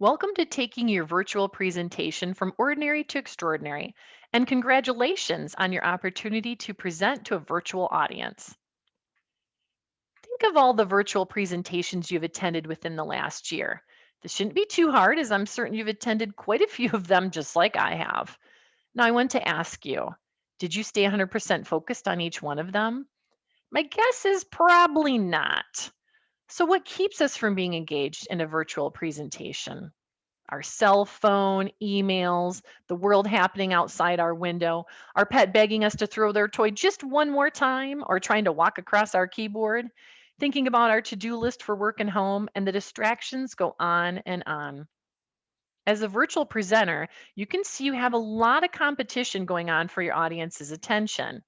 Welcome to taking your virtual presentation from ordinary to extraordinary, and congratulations on your opportunity to present to a virtual audience. Think of all the virtual presentations you've attended within the last year. This shouldn't be too hard, as I'm certain you've attended quite a few of them just like I have. Now, I want to ask you, did you stay 100% focused on each one of them? My guess is probably not. So, what keeps us from being engaged in a virtual presentation? Our cell phone, emails, the world happening outside our window, our pet begging us to throw their toy just one more time, or trying to walk across our keyboard, thinking about our to do list for work and home, and the distractions go on and on. As a virtual presenter, you can see you have a lot of competition going on for your audience's attention.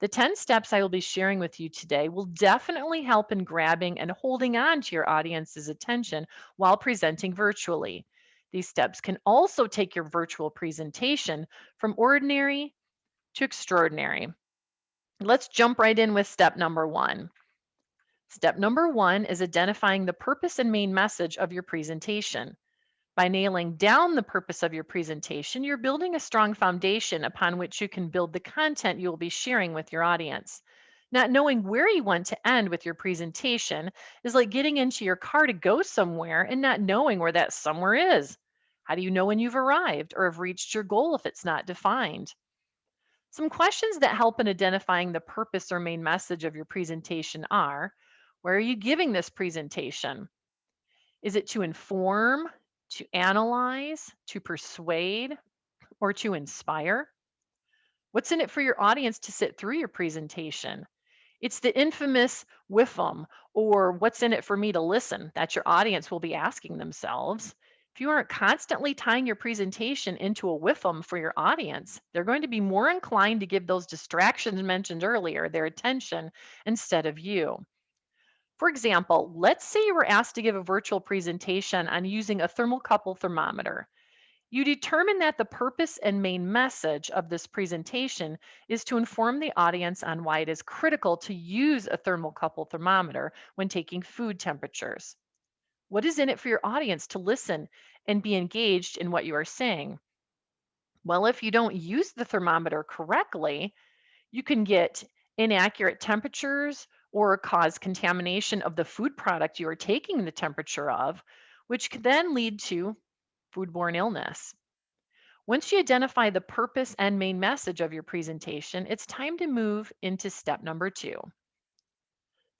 The 10 steps I will be sharing with you today will definitely help in grabbing and holding on to your audience's attention while presenting virtually. These steps can also take your virtual presentation from ordinary to extraordinary. Let's jump right in with step number one. Step number one is identifying the purpose and main message of your presentation. By nailing down the purpose of your presentation, you're building a strong foundation upon which you can build the content you will be sharing with your audience. Not knowing where you want to end with your presentation is like getting into your car to go somewhere and not knowing where that somewhere is. How do you know when you've arrived or have reached your goal if it's not defined? Some questions that help in identifying the purpose or main message of your presentation are: where are you giving this presentation? Is it to inform, to analyze, to persuade, or to inspire? What's in it for your audience to sit through your presentation? It's the infamous WIFM, or what's in it for me to listen, that your audience will be asking themselves. If you aren't constantly tying your presentation into a WIFM for your audience, they're going to be more inclined to give those distractions mentioned earlier their attention instead of you. For example, let's say you were asked to give a virtual presentation on using a thermocouple thermometer. You determine that the purpose and main message of this presentation is to inform the audience on why it is critical to use a thermocouple thermometer when taking food temperatures. What is in it for your audience to listen and be engaged in what you are saying? Well, if you don't use the thermometer correctly, you can get inaccurate temperatures or cause contamination of the food product you are taking the temperature of, which can then lead to foodborne illness. Once you identify the purpose and main message of your presentation, it's time to move into step number two.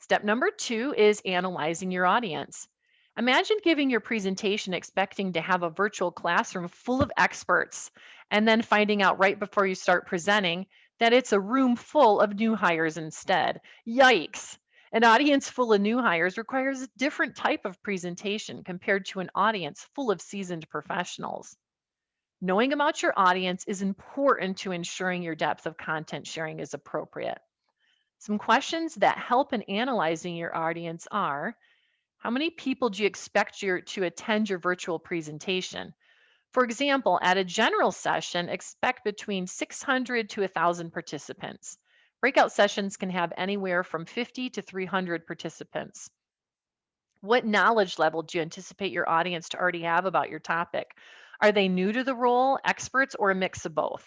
Step number two is analyzing your audience. Imagine giving your presentation expecting to have a virtual classroom full of experts, and then finding out right before you start presenting that it's a room full of new hires instead. Yikes! An audience full of new hires requires a different type of presentation compared to an audience full of seasoned professionals. Knowing about your audience is important to ensuring your depth of content sharing is appropriate. Some questions that help in analyzing your audience are: how many people do you expect to attend your virtual presentation? For example, at a general session, expect between 600 to 1,000 participants. Breakout sessions can have anywhere from 50 to 300 participants. What knowledge level do you anticipate your audience to already have about your topic? Are they new to the role, experts, or a mix of both?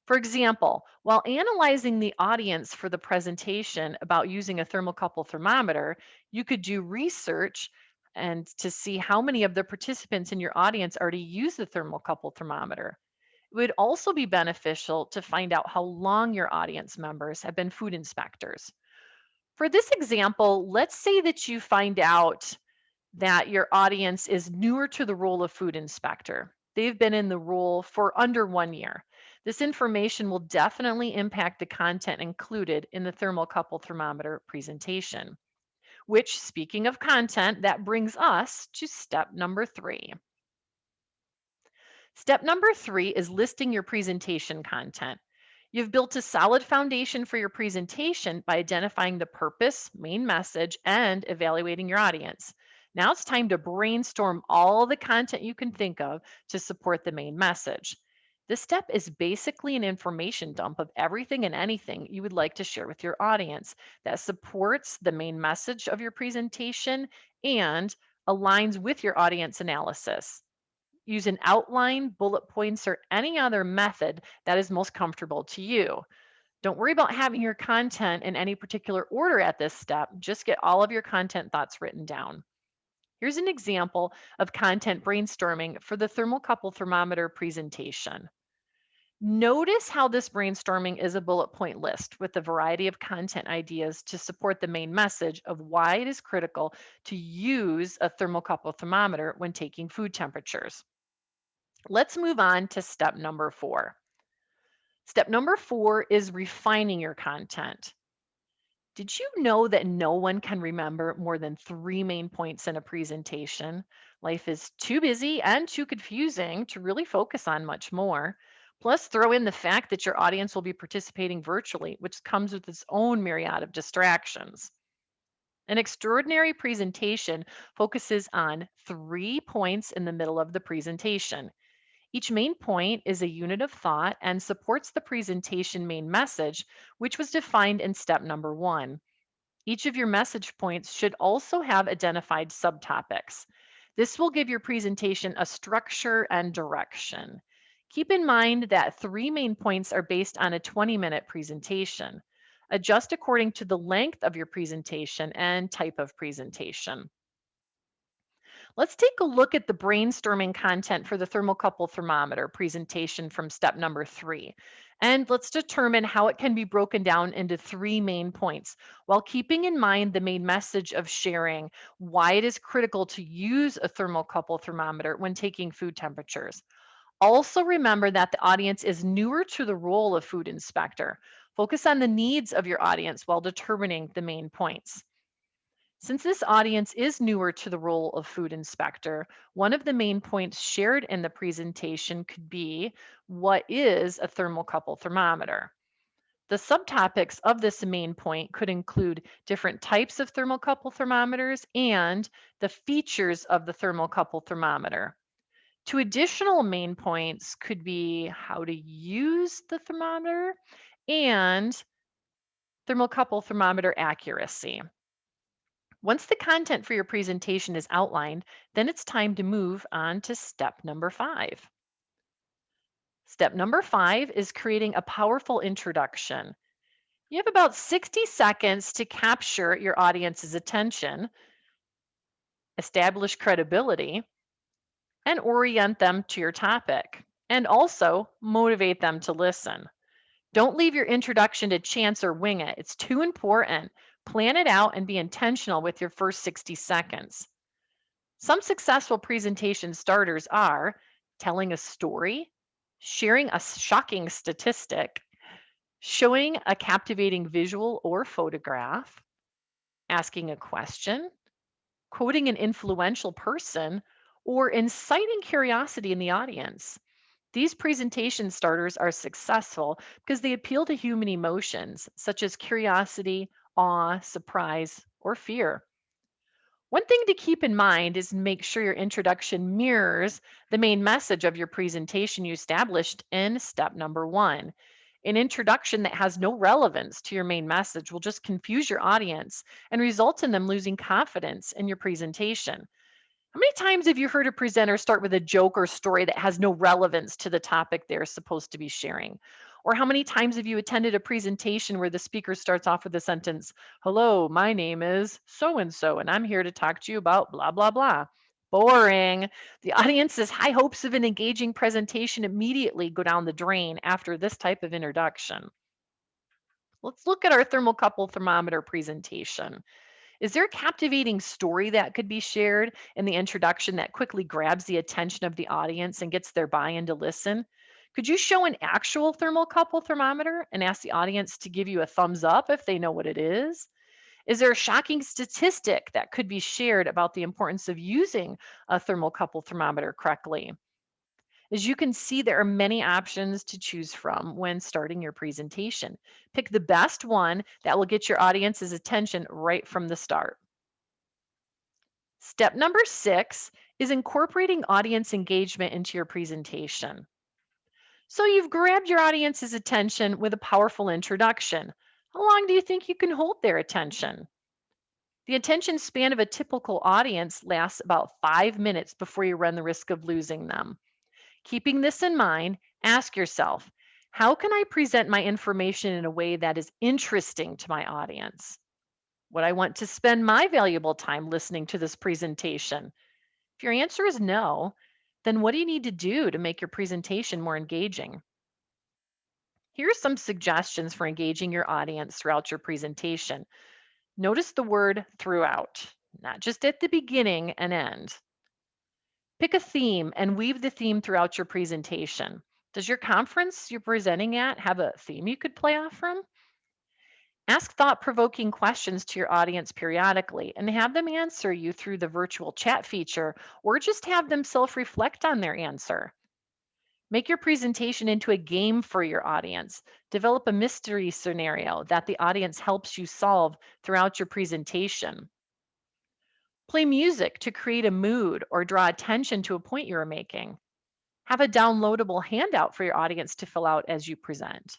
For example, while analyzing the audience for the presentation about using a thermocouple thermometer, you could do research and to see how many of the participants in your audience already use the thermocouple thermometer. It would also be beneficial to find out how long your audience members have been food inspectors. For this example, let's say that you find out that your audience is newer to the role of food inspector. They've been in the role for under 1 year. This information will definitely impact the content included in the thermocouple thermometer presentation. Which, speaking of content, that brings us to step number three. Step number three is listing your presentation content. You've built a solid foundation for your presentation by identifying the purpose, main message, and evaluating your audience. Now it's time to brainstorm all the content you can think of to support the main message. This step is basically an information dump of everything and anything you would like to share with your audience that supports the main message of your presentation and aligns with your audience analysis. Use an outline, bullet points, or any other method that is most comfortable to you. Don't worry about having your content in any particular order at this step. Just get all of your content thoughts written down. Here's an example of content brainstorming for the thermocouple thermometer presentation. Notice how this brainstorming is a bullet point list with a variety of content ideas to support the main message of why it is critical to use a thermocouple thermometer when taking food temperatures. Let's move on to step number 4. Step number 4 is refining your content. Did you know that no one can remember more than 3 main points in a presentation? Life is too busy and too confusing to really focus on much more. Plus, throw in the fact that your audience will be participating virtually, which comes with its own myriad of distractions. An extraordinary presentation focuses on 3 points in the middle of the presentation. Each main point is a unit of thought and supports the presentation main message, which was defined in step number 1. Each of your message points should also have identified subtopics. This will give your presentation a structure and direction. Keep in mind that 3 main points are based on a 20-minute presentation. Adjust according to the length of your presentation and type of presentation. Let's take a look at the brainstorming content for the thermocouple thermometer presentation from step number 3. And let's determine how it can be broken down into 3 main points while keeping in mind the main message of sharing why it is critical to use a thermocouple thermometer when taking food temperatures. Also remember that the audience is newer to the role of food inspector. Focus on the needs of your audience while determining the main points. Since this audience is newer to the role of food inspector, one of the main points shared in the presentation could be what is a thermocouple thermometer? The subtopics of this main point could include different types of thermocouple thermometers and the features of the thermocouple thermometer. 2 additional main points could be how to use the thermometer and thermocouple thermometer accuracy. Once the content for your presentation is outlined, then it's time to move on to step number 5. Step number 5 is creating a powerful introduction. You have about 60 seconds to capture your audience's attention, establish credibility, and orient them to your topic, and also motivate them to listen. Don't leave your introduction to chance or wing it. It's too important. Plan it out and be intentional with your first 60 seconds. Some successful presentation starters are telling a story, sharing a shocking statistic, showing a captivating visual or photograph, asking a question, quoting an influential person, or inciting curiosity in the audience. These presentation starters are successful because they appeal to human emotions such as curiosity, awe, surprise, or fear. One thing to keep in mind is make sure your introduction mirrors the main message of your presentation you established in step number 1. An introduction that has no relevance to your main message will just confuse your audience and result in them losing confidence in your presentation. How many times have you heard a presenter start with a joke or story that has no relevance to the topic they're supposed to be sharing? Or how many times have you attended a presentation where the speaker starts off with the sentence, "Hello, my name is so and so, and I'm here to talk to you about blah, blah, blah." Boring. The audience's high hopes of an engaging presentation immediately go down the drain after this type of introduction. Let's look at our thermocouple thermometer presentation. Is there a captivating story that could be shared in the introduction that quickly grabs the attention of the audience and gets their buy-in to listen? Could you show an actual thermocouple thermometer and ask the audience to give you a thumbs up if they know what it is? Is there a shocking statistic that could be shared about the importance of using a thermocouple thermometer correctly? As you can see, there are many options to choose from when starting your presentation. Pick the best one that will get your audience's attention right from the start. Step number 6 is incorporating audience engagement into your presentation. So you've grabbed your audience's attention with a powerful introduction. How long do you think you can hold their attention? The attention span of a typical audience lasts about 5 minutes before you run the risk of losing them. Keeping this in mind, ask yourself, how can I present my information in a way that is interesting to my audience? Would I want to spend my valuable time listening to this presentation? If your answer is no, then what do you need to do to make your presentation more engaging? Here are some suggestions for engaging your audience throughout your presentation. Notice the word throughout, not just at the beginning and end. Pick a theme and weave the theme throughout your presentation. Does your conference you're presenting at have a theme you could play off from? Ask thought provoking questions to your audience periodically and have them answer you through the virtual chat feature or just have them self reflect on their answer. Make your presentation into a game for your audience. Develop a mystery scenario that the audience helps you solve throughout your presentation. Play music to create a mood or draw attention to a point you are making. Have a downloadable handout for your audience to fill out as you present.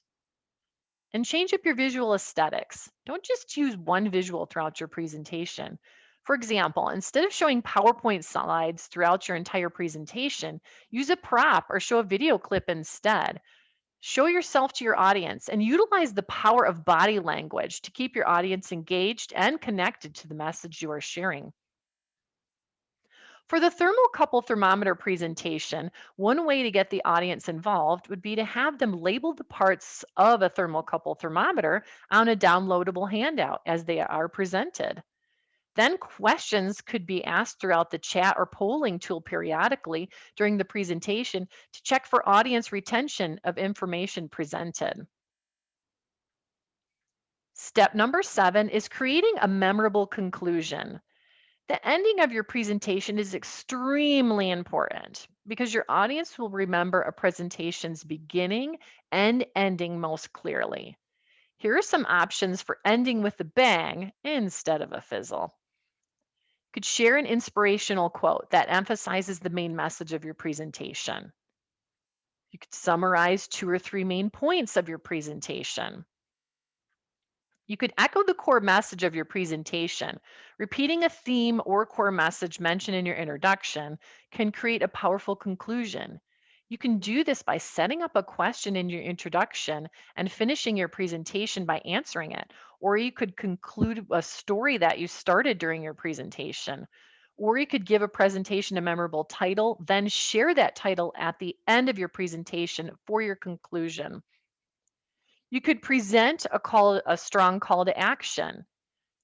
And change up your visual aesthetics. Don't just use one visual throughout your presentation. For example, instead of showing PowerPoint slides throughout your entire presentation, use a prop or show a video clip instead. Show yourself to your audience and utilize the power of body language to keep your audience engaged and connected to the message you are sharing. For the thermocouple thermometer presentation, one way to get the audience involved would be to have them label the parts of a thermocouple thermometer on a downloadable handout as they are presented. Then questions could be asked throughout the chat or polling tool periodically during the presentation to check for audience retention of information presented. Step number 7 is creating a memorable conclusion. The ending of your presentation is extremely important because your audience will remember a presentation's beginning and ending most clearly. Here are some options for ending with a bang instead of a fizzle. You could share an inspirational quote that emphasizes the main message of your presentation. You could summarize 2 or 3 main points of your presentation. You could echo the core message of your presentation. Repeating a theme or core message mentioned in your introduction can create a powerful conclusion. You can do this by setting up a question in your introduction and finishing your presentation by answering it. Or you could conclude a story that you started during your presentation. Or you could give a presentation a memorable title, then share that title at the end of your presentation for your conclusion. You could present a strong call to action.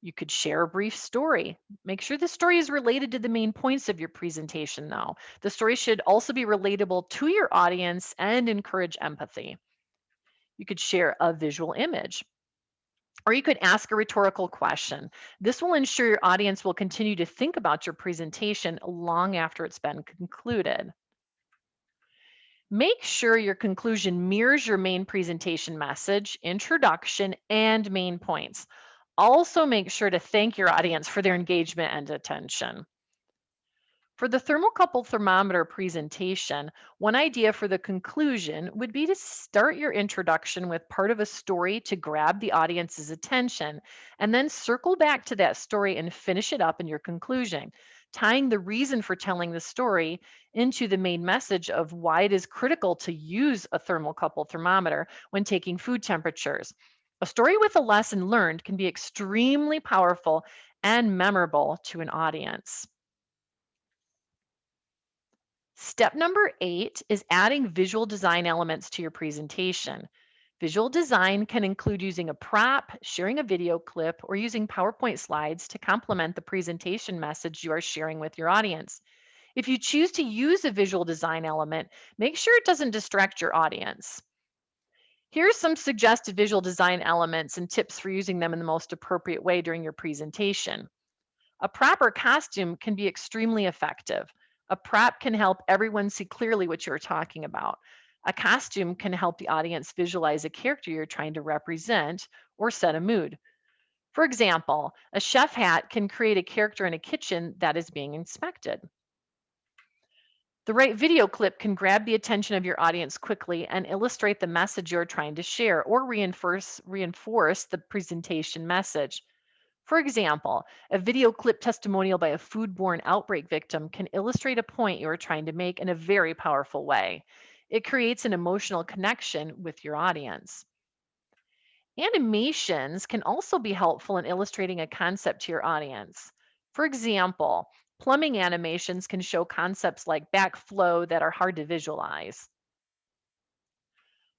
You could share a brief story. Make sure the story is related to the main points of your presentation, though. The story should also be relatable to your audience and encourage empathy. You could share a visual image. Or you could ask a rhetorical question. This will ensure your audience will continue to think about your presentation long after it's been concluded. Make sure your conclusion mirrors your main presentation message, introduction, and main points. Also, make sure to thank your audience for their engagement and attention. For the thermocouple thermometer presentation, one idea for the conclusion would be to start your introduction with part of a story to grab the audience's attention, and then circle back to that story and finish it up in your conclusion, tying the reason for telling the story into the main message of why it is critical to use a thermocouple thermometer when taking food temperatures. A story with a lesson learned can be extremely powerful and memorable to an audience. Step number 8 is adding visual design elements to your presentation. Visual design can include using a prop, sharing a video clip, or using PowerPoint slides to complement the presentation message you are sharing with your audience. If you choose to use a visual design element, make sure it doesn't distract your audience. Here's some suggested visual design elements and tips for using them in the most appropriate way during your presentation. A proper costume can be extremely effective. A prop can help everyone see clearly what you're talking about. A costume can help the audience visualize a character you're trying to represent or set a mood. For example, a chef hat can create a character in a kitchen that is being inspected. The right video clip can grab the attention of your audience quickly and illustrate the message you're trying to share or reinforce the presentation message. For example, a video clip testimonial by a foodborne outbreak victim can illustrate a point you are trying to make in a very powerful way. It creates an emotional connection with your audience. Animations can also be helpful in illustrating a concept to your audience. For example, plumbing animations can show concepts like backflow that are hard to visualize.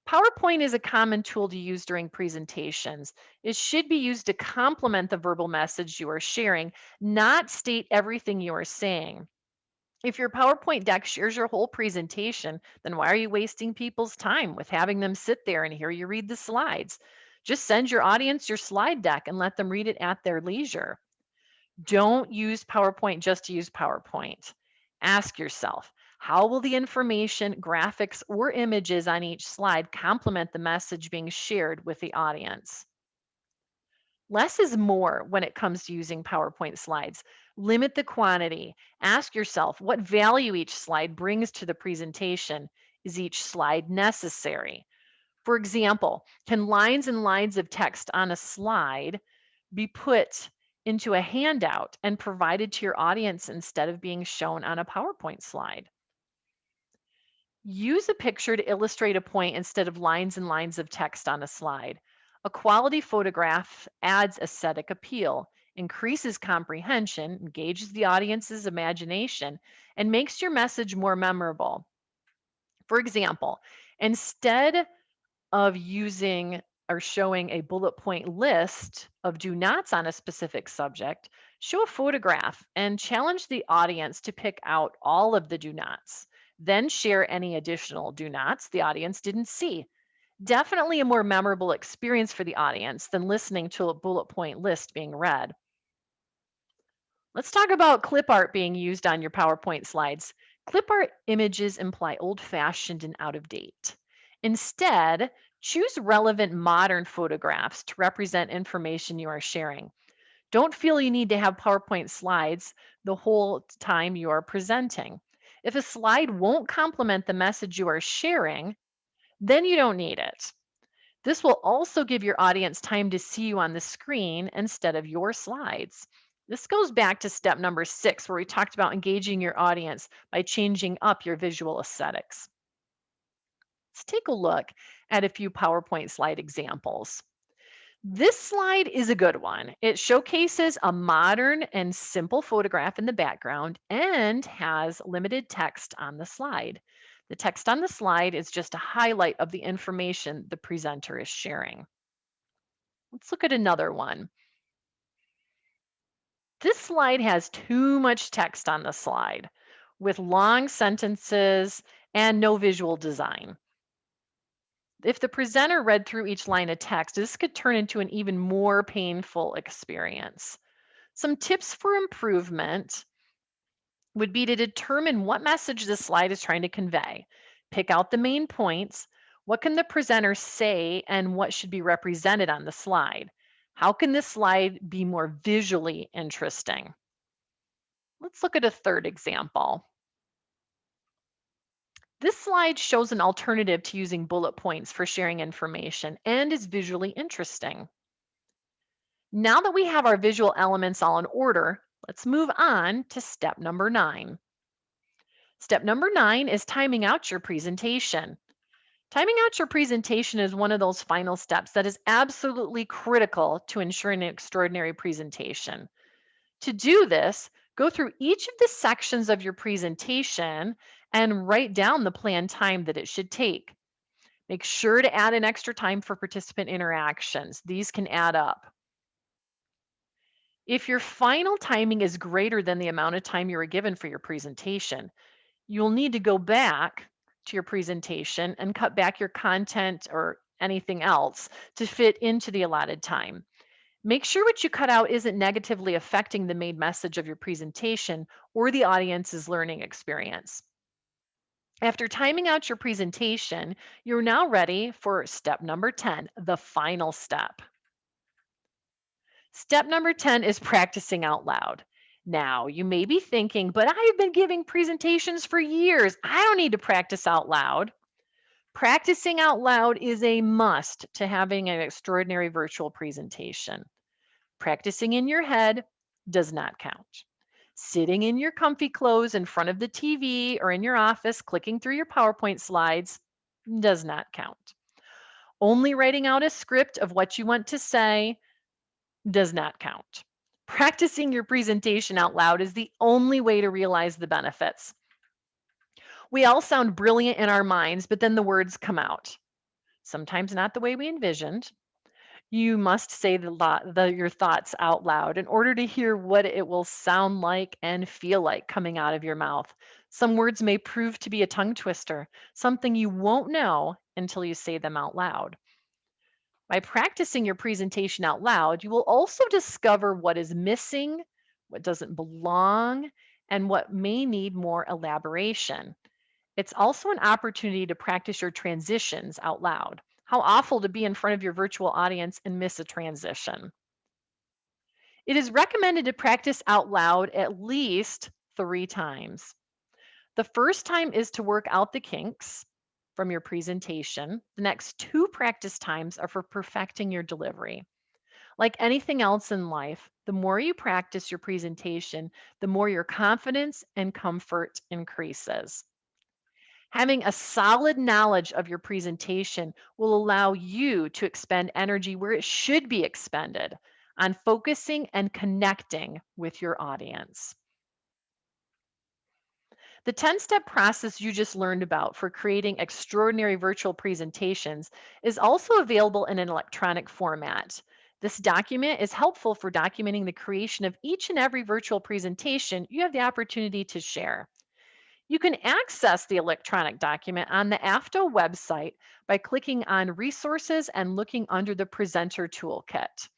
PowerPoint is a common tool to use during presentations. It should be used to complement the verbal message you are sharing, not state everything you are saying. If your PowerPoint deck shares your whole presentation, then why are you wasting people's time with having them sit there and hear you read the slides? Just send your audience your slide deck and let them read it at their leisure. Don't use PowerPoint just to use PowerPoint. Ask yourself, how will the information, graphics, or images on each slide complement the message being shared with the audience? Less is more when it comes to using PowerPoint slides. Limit the quantity. Ask yourself what value each slide brings to the presentation. Is each slide necessary? For example, can lines and lines of text on a slide be put into a handout and provided to your audience instead of being shown on a PowerPoint slide? Use a picture to illustrate a point instead of lines and lines of text on a slide. A quality photograph adds aesthetic appeal, increases comprehension, engages the audience's imagination, and makes your message more memorable. For example, instead of using or showing a bullet point list of do nots on a specific subject, show a photograph and challenge the audience to pick out all of the do nots. Then share any additional do nots the audience didn't see. Definitely a more memorable experience for the audience than listening to a bullet point list being read. Let's talk about clip art being used on your PowerPoint slides. Clip art images imply old fashioned and out of date. Instead, choose relevant modern photographs to represent information you are sharing. Don't feel you need to have PowerPoint slides the whole time you are presenting. If a slide won't complement the message you are sharing, then you don't need it. This will also give your audience time to see you on the screen instead of your slides. This goes back to step number 6, where we talked about engaging your audience by changing up your visual aesthetics. Let's take a look at a few PowerPoint slide examples. This slide is a good one. It showcases a modern and simple photograph in the background and has limited text on the slide. The text on the slide is just a highlight of the information the presenter is sharing. Let's look at another one. This slide has too much text on the slide with long sentences and no visual design. If the presenter read through each line of text, this could turn into an even more painful experience. Some tips for improvement would be to determine what message this slide is trying to convey. Pick out the main points. What can the presenter say and what should be represented on the slide? How can this slide be more visually interesting? Let's look at a third example. This slide shows an alternative to using bullet points for sharing information and is visually interesting. Now that we have our visual elements all in order, let's move on to step number 9. Step number 9 is timing out your presentation. Timing out your presentation is one of those final steps that is absolutely critical to ensuring an extraordinary presentation. To do this, go through each of the sections of your presentation and write down the planned time that it should take. Make sure to add an extra time for participant interactions. These can add up. If your final timing is greater than the amount of time you were given for your presentation, you'll need to go back to your presentation and cut back your content or anything else to fit into the allotted time. Make sure what you cut out isn't negatively affecting the main message of your presentation or the audience's learning experience. After timing out your presentation, you're now ready for step number 10, the final step. Step number 10 is practicing out loud. Now, you may be thinking, but I've been giving presentations for years. I don't need to practice out loud. Practicing out loud is a must to having an extraordinary virtual presentation. Practicing in your head does not count. Sitting in your comfy clothes in front of the TV or in your office clicking through your PowerPoint slides does not count. Only writing out a script of what you want to say does not count. Practicing your presentation out loud is the only way to realize the benefits. We all sound brilliant in our minds, but then the words come out. Sometimes not the way we envisioned. You must say your thoughts out loud in order to hear what it will sound like and feel like coming out of your mouth. Some words may prove to be a tongue twister, something you won't know until you say them out loud. By practicing your presentation out loud, you will also discover what is missing, what doesn't belong, and what may need more elaboration. It's also an opportunity to practice your transitions out loud. How awful to be in front of your virtual audience and miss a transition. It is recommended to practice out loud at least 3 times. The first time is to work out the kinks from your presentation. The next 2 practice times are for perfecting your delivery. Like anything else in life, the more you practice your presentation, the more your confidence and comfort increases. Having a solid knowledge of your presentation will allow you to expend energy where it should be expended on focusing and connecting with your audience. The 10-step process you just learned about for creating extraordinary virtual presentations is also available in an electronic format. This document is helpful for documenting the creation of each and every virtual presentation you have the opportunity to share. You can access the electronic document on the AFTO website by clicking on Resources and looking under the Presenter Toolkit.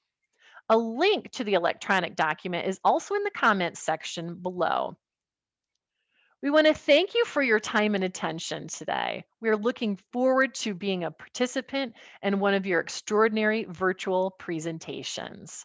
A link to the electronic document is also in the comments section below. We want to thank you for your time and attention today. We're looking forward to being a participant in one of your extraordinary virtual presentations.